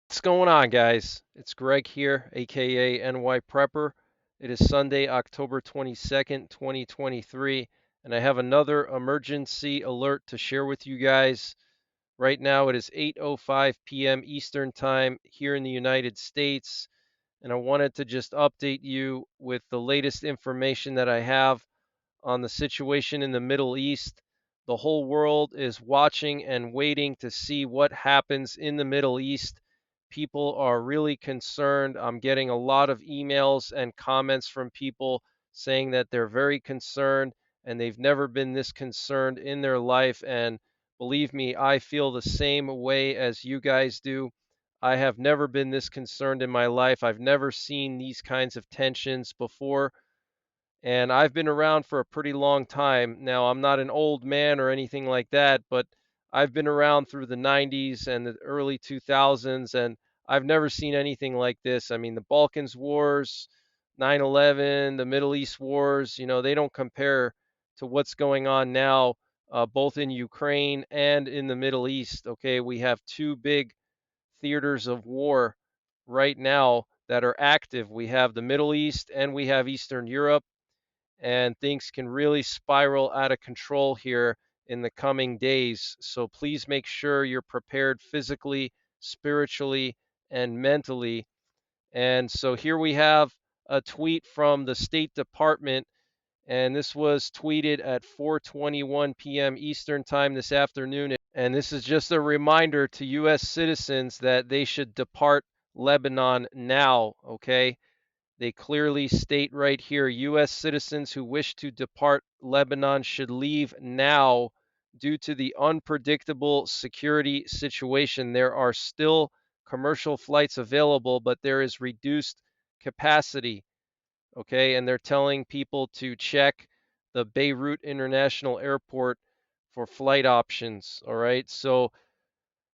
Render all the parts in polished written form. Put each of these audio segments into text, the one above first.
What's going on, guys? It's Greg here, aka NYPrepper. It is Sunday, October 22nd, 2023, and I have another emergency alert to share with you guys. Right now, it is 8:05 p.m. Eastern Time here in the United States, and I wanted to just update you with the latest information that I have on the situation in the Middle East. The whole world is watching and waiting to see what happens in the Middle East. People are really concerned. I'm getting a lot of emails and comments from people saying that they're very concerned and they've never been this concerned in their life. And believe me, I feel the same way as you guys do. I have never been this concerned in my life. I've never seen these kinds of tensions before, and I've been around for a pretty long time. Now, I'm not an old man or anything like that, but I've been around through the 90s and the early 2000s, and I've never seen anything like this. I mean, the Balkans wars, 9/11, the Middle East wars, they don't compare to what's going on now, both in Ukraine and in the Middle East. Okay, we have two big theaters of war right now that are active. We have the Middle East and we have Eastern Europe, and things can really spiral out of control here in the coming days. So please make sure you're prepared physically, spiritually, and mentally. And so here we have a tweet from the State Department, and this was tweeted at 4:21 p.m. Eastern Time this afternoon. And this is just a reminder to U.S. citizens that they should depart Lebanon now, okay? They clearly state right here U.S. citizens who wish to depart Lebanon should leave now due to the unpredictable security situation. There are still commercial flights available, but there is reduced capacity. Okay, and they're telling people to check the Beirut International Airport for flight options. All right, so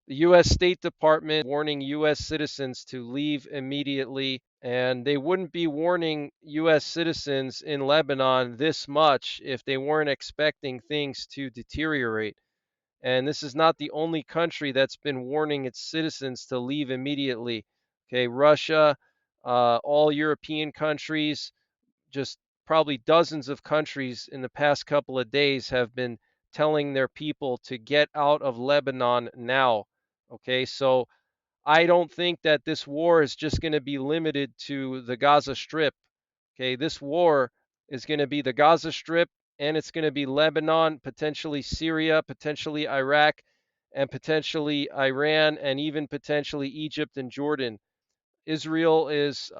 the U.S. State Department warning U.S. citizens to leave immediately, and they wouldn't be warning U.S. citizens in Lebanon this much if they weren't expecting things to deteriorate. And this is not the only country that's been warning its citizens to leave immediately. Okay, Russia, all European countries, just probably dozens of countries in the past couple of days have been telling their people to get out of Lebanon now. Okay, so I don't think that this war is just going to be limited to the Gaza Strip. Okay, this war is going to be the Gaza Strip, and it's going to be Lebanon, potentially Syria, potentially Iraq, and potentially Iran, and even potentially Egypt and Jordan. Israel is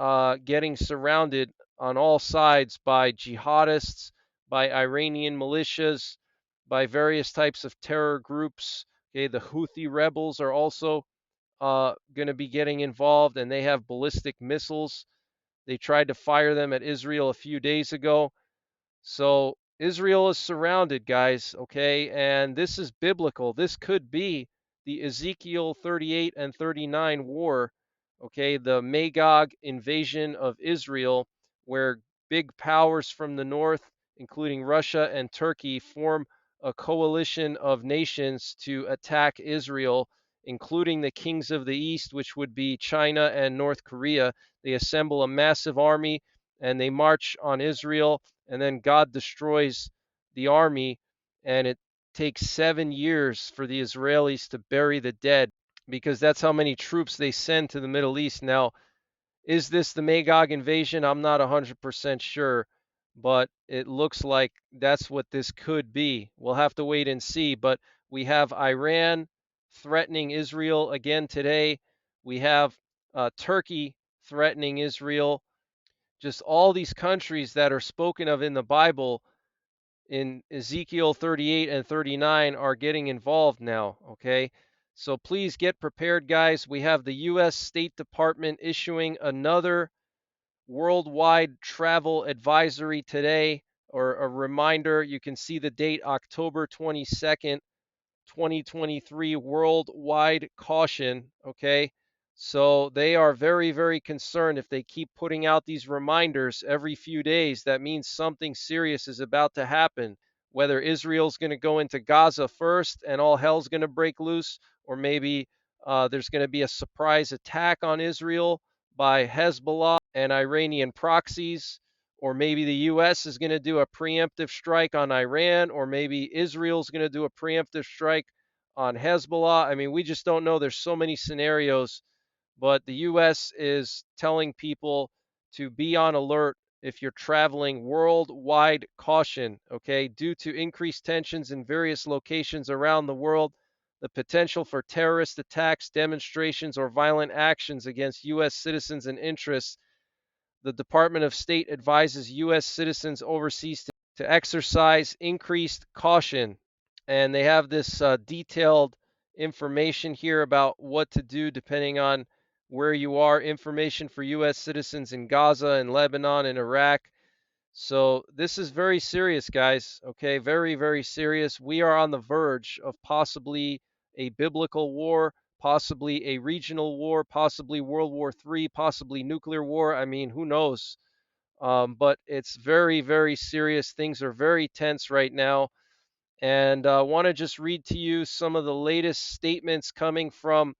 getting surrounded on all sides by jihadists, by Iranian militias, by various types of terror groups. Okay, the Houthi rebels are also going to be getting involved, and they have ballistic missiles. They tried to fire them at Israel a few days ago. So Israel is surrounded, guys, okay? And this is biblical. This could be the Ezekiel 38 and 39 war, okay? The Magog invasion of Israel, where big powers from the north, including Russia and Turkey, form a coalition of nations to attack Israel, including the kings of the east, which would be China and North Korea. They assemble a massive army and they march on Israel, and then God destroys the army, and it takes 7 years for the Israelis to bury the dead because that's how many troops they send to the Middle East. Now, is this the Magog invasion? I'm not 100% sure, but it looks like that's what this could be. We'll have to wait and see. But we have Iran threatening Israel again today. We have Turkey threatening Israel. Just all these countries that are spoken of in the Bible in Ezekiel 38 and 39 are getting involved now, okay? So please get prepared, guys. We have the U.S. State Department issuing another worldwide travel advisory today, or a reminder. You can see the date October 22nd, 2023, worldwide caution, okay? So they are very, very concerned if they keep putting out these reminders every few days. That means something serious is about to happen. Whether Israel's going to go into Gaza first and all hell's going to break loose, or maybe There's going to be a surprise attack on Israel by Hezbollah and Iranian proxies, or maybe the U.S. is going to do a preemptive strike on Iran, or maybe Israel's going to do a preemptive strike on Hezbollah. I mean, we just don't know. There's so many scenarios, but the U.S. is telling people to be on alert if you're traveling. Worldwide caution, okay, due to increased tensions in various locations around the world, the potential for terrorist attacks, demonstrations, or violent actions against U.S. citizens and interests. The Department of State advises U.S. citizens overseas to exercise increased caution. And they have this detailed information here about what to do depending on where you are, information for U.S. citizens in Gaza and Lebanon and Iraq. So this is very serious, guys. Okay, very, very serious. We are on the verge of possibly a biblical war, possibly a regional war, possibly World War III, possibly nuclear war. I mean, who knows? But it's very, very serious. Things are very tense right now. And I want to just read to you some of the latest statements coming from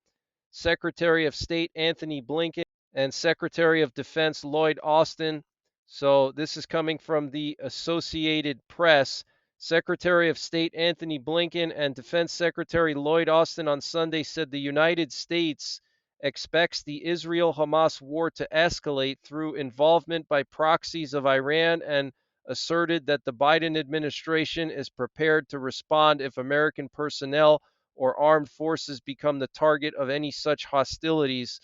Secretary of State Anthony Blinken and Secretary of Defense Lloyd Austin. So this is coming from the Associated Press. Secretary of State Anthony Blinken and Defense Secretary Lloyd Austin on Sunday said the United States expects the Israel-Hamas war to escalate through involvement by proxies of Iran, and asserted that the Biden administration is prepared to respond if American personnel or armed forces become the target of any such hostilities.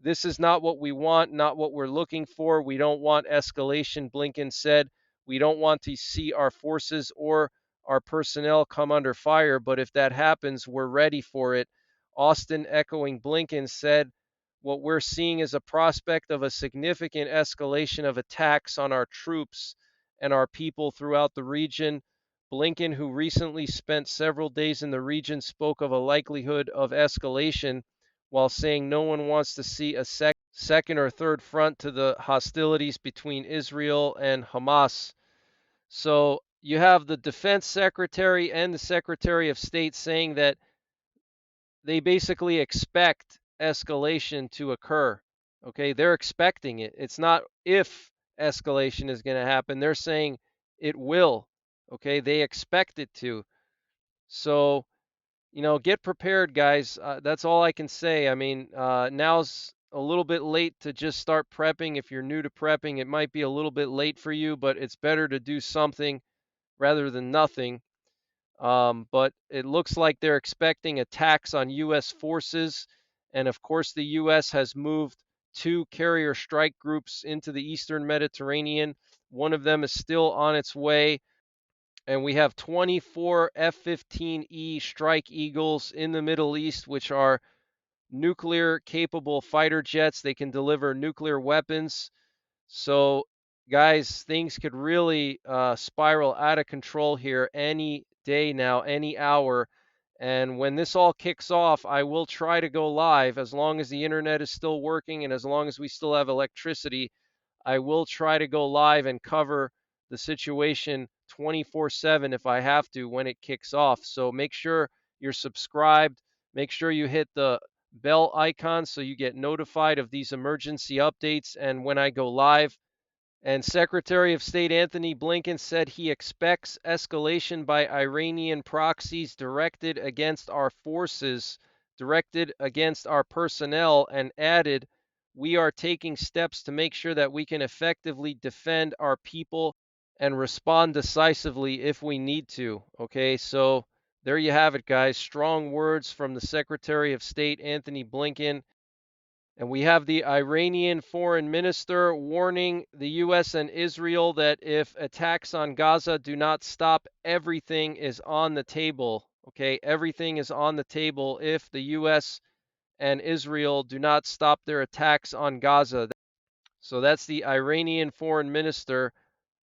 This is not what we want, not what we're looking for. We don't want escalation, Blinken said. We don't want to see our forces or our personnel come under fire, but if that happens, we're ready for it. Austin, echoing Blinken, said, what we're seeing is a prospect of a significant escalation of attacks on our troops and our people throughout the region. Blinken, who recently spent several days in the region, spoke of a likelihood of escalation, while saying no one wants to see a second or third front to the hostilities between Israel and Hamas. So you have the defense secretary and the secretary of state saying that they basically expect escalation to occur. Okay, they're expecting it. It's not if escalation is going to happen, they're saying it will. Okay, they expect it to. So get prepared, guys. That's all I can say. I mean, now's a little bit late to just start prepping. If you're new to prepping, it might be a little bit late for you, but it's better to do something rather than nothing. But it looks like they're expecting attacks on U.S. forces. And of course, the U.S. has moved 2 carrier strike groups into the Eastern Mediterranean. One of them is still on its way. And we have 24 F-15E Strike Eagles in the Middle East, which are nuclear capable fighter jets. They can deliver nuclear weapons. So, guys, things could really spiral out of control here any day now, any hour. And when this all kicks off, I will try to go live as long as the internet is still working and as long as we still have electricity. I will try to go live and cover the situation 24/7 if I have to when it kicks off. So make sure you're subscribed. Make sure you hit the bell icon so you get notified of these emergency updates and when I go live. And Secretary of State Anthony Blinken said he expects escalation by Iranian proxies directed against our forces, directed against our personnel, and added, we are taking steps to make sure that we can effectively defend our people and respond decisively if we need to. Okay, so there you have it, guys. Strong words from the Secretary of State Anthony Blinken. And we have the Iranian foreign minister warning the U.S. and Israel that if attacks on Gaza do not stop, everything is on the table. Okay, everything is on the table if the U.S. and Israel do not stop their attacks on Gaza. So that's the Iranian foreign minister,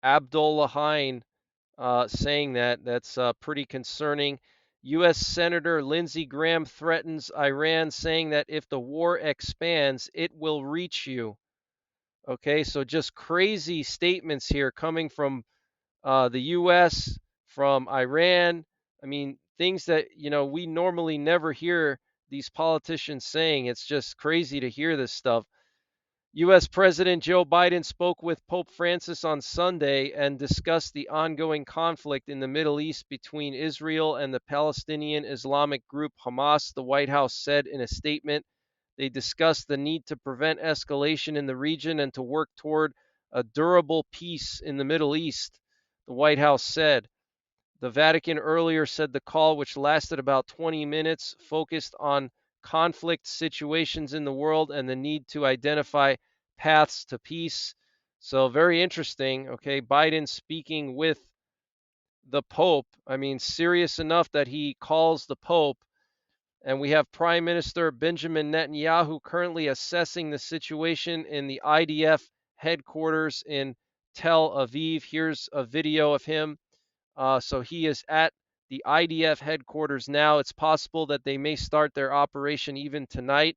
Abdullahian, saying that. That's pretty concerning. U.S. Senator Lindsey Graham threatens Iran, saying that if the war expands, it will reach you. Okay, so just crazy statements here coming from the U.S., from Iran. I mean, things that we normally never hear these politicians saying. It's just crazy to hear this stuff. U.S. President Joe Biden spoke with Pope Francis on Sunday and discussed the ongoing conflict in the Middle East between Israel and the Palestinian Islamic group Hamas, the White House said in a statement. They discussed the need to prevent escalation in the region and to work toward a durable peace in the Middle East, the White House said. The Vatican earlier said the call, which lasted about 20 minutes, focused on conflict situations in the world and the need to identify paths to peace. So, very interesting. Okay, Biden speaking with the Pope. I mean, serious enough that he calls the Pope. And we have Prime Minister Benjamin Netanyahu currently assessing the situation in the IDF headquarters in Tel Aviv. Here's a video of him. So he is at the IDF headquarters now. It's possible that they may start their operation even tonight.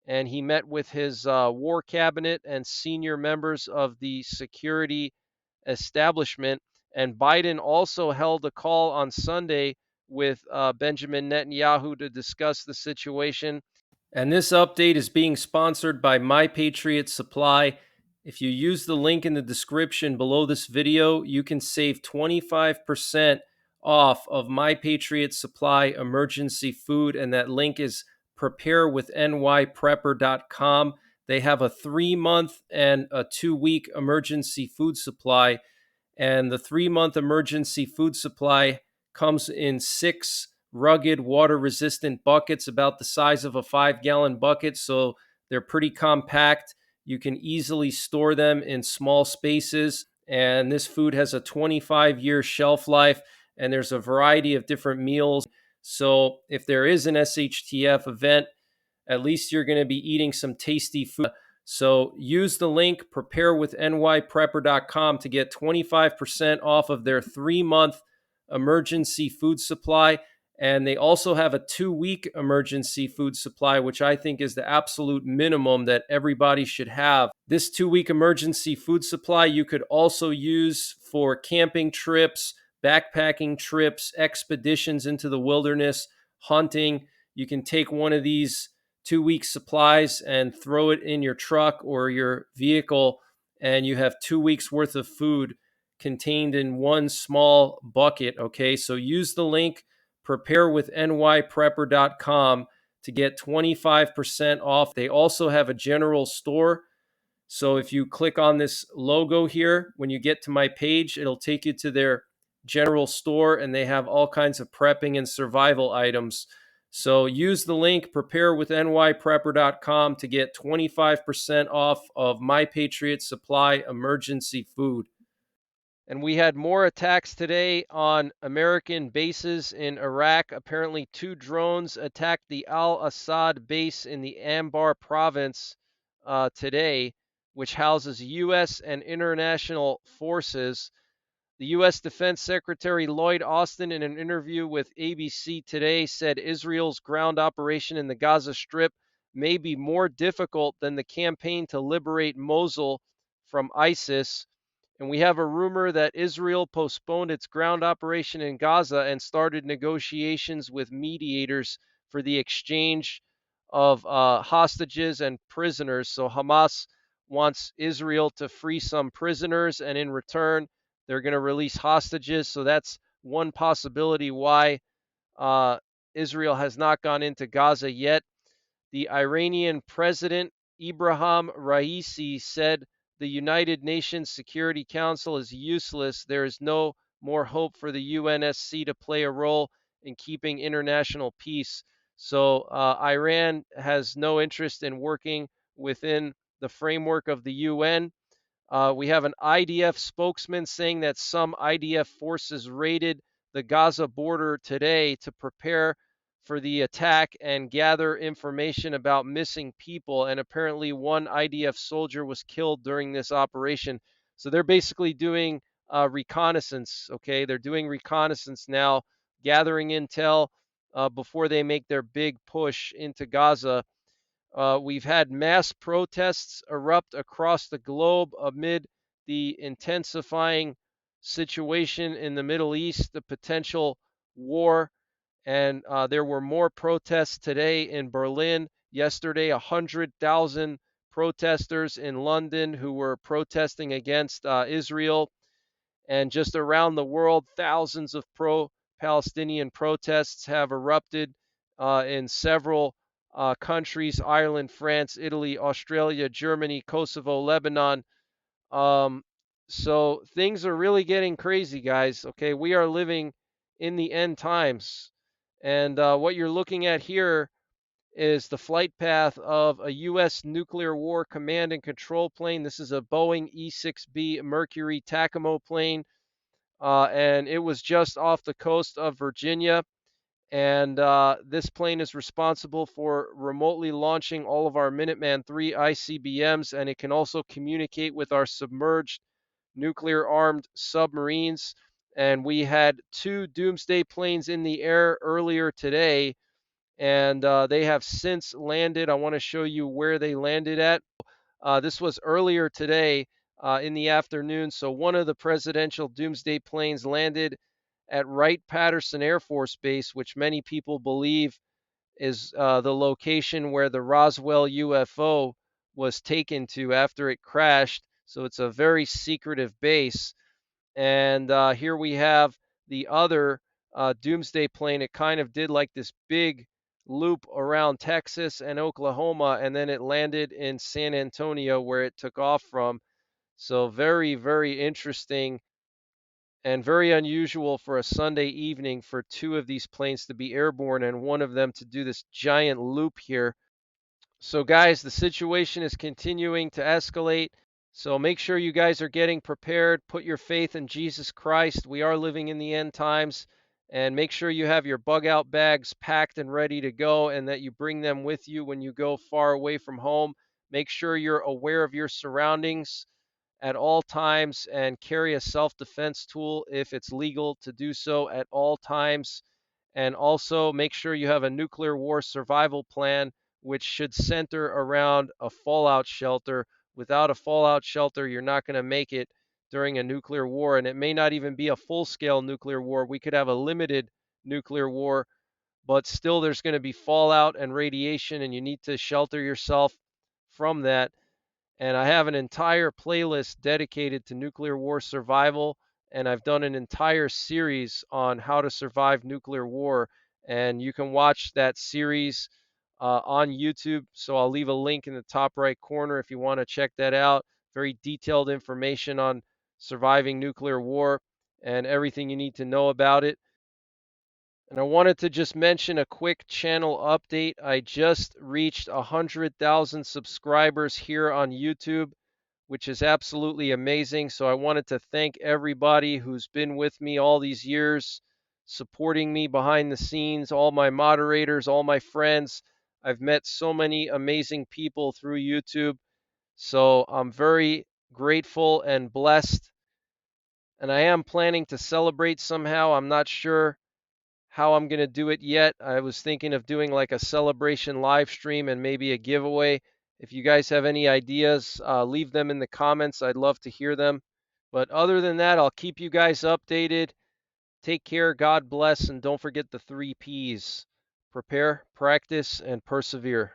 And he met with his war cabinet and senior members of the security establishment. And Biden also held a call on Sunday with Benjamin Netanyahu to discuss the situation. And this update is being sponsored by My Patriot Supply. If you use the link in the description below this video, you can save 25% off of My Patriot Supply emergency food, and that link is preparewithNYPrepper.com. They have a 3-month and a 2-week emergency food supply, and the 3-month emergency food supply comes in 6 rugged water-resistant buckets about the size of a 5-gallon bucket, so they're pretty compact. You can easily store them in small spaces, and this food has a 25-year shelf life, and there's a variety of different meals. So if there is an SHTF event, at least you're going to be eating some tasty food. So use the link preparewithNYPrepper.com to get 25% off of their 3-month emergency food supply. And they also have a 2-week emergency food supply, which I think is the absolute minimum that everybody should have. This 2-week emergency food supply you could also use for camping trips, backpacking trips, expeditions into the wilderness, hunting. You can take one of these 2 week supplies and throw it in your truck or your vehicle, and you have 2 weeks worth of food contained in one small bucket. Okay, so use the link preparewithNYPrepper.com to get 25% off. They also have a general store. So if you click on this logo here, when you get to my page, it'll take you to their general store, and they have all kinds of prepping and survival items. So use the link preparewithNYPrepper.com to get 25% off of My Patriot Supply emergency food. And we had more attacks today on American bases in Iraq. Apparently, 2 drones attacked the Al Assad base in the Anbar province today, which houses U.S. and international forces. The U.S. Defense Secretary Lloyd Austin, in an interview with ABC Today, said Israel's ground operation in the Gaza Strip may be more difficult than the campaign to liberate Mosul from ISIS. And we have a rumor that Israel postponed its ground operation in Gaza and started negotiations with mediators for the exchange of hostages and prisoners. So Hamas wants Israel to free some prisoners, and in return, they're going to release hostages. So that's one possibility why Israel has not gone into Gaza yet. The Iranian president, Ibrahim Raisi, said the United Nations Security Council is useless. There is no more hope for the UNSC to play a role in keeping international peace. So Iran has no interest in working within the framework of the UN. We have an IDF spokesman saying that some IDF forces raided the Gaza border today to prepare for the attack and gather information about missing people. And apparently, one IDF soldier was killed during this operation. So they're basically doing reconnaissance. Okay, they're doing reconnaissance now, gathering intel before they make their big push into Gaza. We've had mass protests erupt across the globe amid the intensifying situation in the Middle East, the potential war. And there were more protests today in Berlin. Yesterday, 100,000 protesters in London who were protesting against Israel. And just around the world, thousands of pro Palestinian protests have erupted in several countries: Ireland, France, Italy, Australia, Germany, Kosovo, Lebanon. Um, so things are really getting crazy, guys. Okay, we are living in the end times. And what you're looking at here is the flight path of a U.S. nuclear war command and control plane. This is a Boeing E-6B Mercury Tacoma plane, and it was just off the coast of Virginia. And this plane is responsible for remotely launching all of our Minuteman III ICBMs, and it can also communicate with our submerged nuclear armed submarines. And we had two Doomsday planes in the air earlier today, and they have since landed. I want to show you where they landed at. This was earlier today in the afternoon. So one of the presidential Doomsday planes landed at Wright-Patterson Air Force Base, which many people believe is the location where the Roswell UFO was taken to after it crashed. So it's a very secretive base. And here we have the other Doomsday plane. It kind of did like this big loop around Texas and Oklahoma, and then it landed in San Antonio where it took off from. So very, very interesting and very unusual for a Sunday evening for two of these planes to be airborne and one of them to do this giant loop here. So, guys, the situation is continuing to escalate. So, make sure you guys are getting prepared. Put your faith in Jesus Christ. We are living in the end times. And make sure you have your bug out bags packed and ready to go and that you bring them with you when you go far away from home. Make sure you're aware of your surroundings at all times and carry a self defense tool if it's legal to do so at all times. And also make sure you have a nuclear war survival plan, which should center around a fallout shelter. Without a fallout shelter, you're not going to make it during a nuclear war. And it may not even be a full scale nuclear war. We could have a limited nuclear war, but still there's going to be fallout and radiation, and you need to shelter yourself from that. And I have an entire playlist dedicated to nuclear war survival, and I've done an entire series on how to survive nuclear war. And you can watch that series on YouTube. So I'll leave a link in the top right corner if you want to check that out. Very detailed information on surviving nuclear war and everything you need to know about it. And I wanted to just mention a quick channel update. I just reached 100,000 subscribers here on YouTube, which is absolutely amazing. So I wanted to thank everybody who's been with me all these years, supporting me behind the scenes, all my moderators, all my friends. I've met so many amazing people through YouTube. So I'm very grateful and blessed. And I am planning to celebrate somehow. I'm not sure how I'm going to do it yet. I was thinking of doing like a celebration live stream and maybe a giveaway. If you guys have any ideas, leave them in the comments. I'd love to hear them. But other than that, I'll keep you guys updated. Take care, God bless, and don't forget the three P's: prepare, practice, and persevere.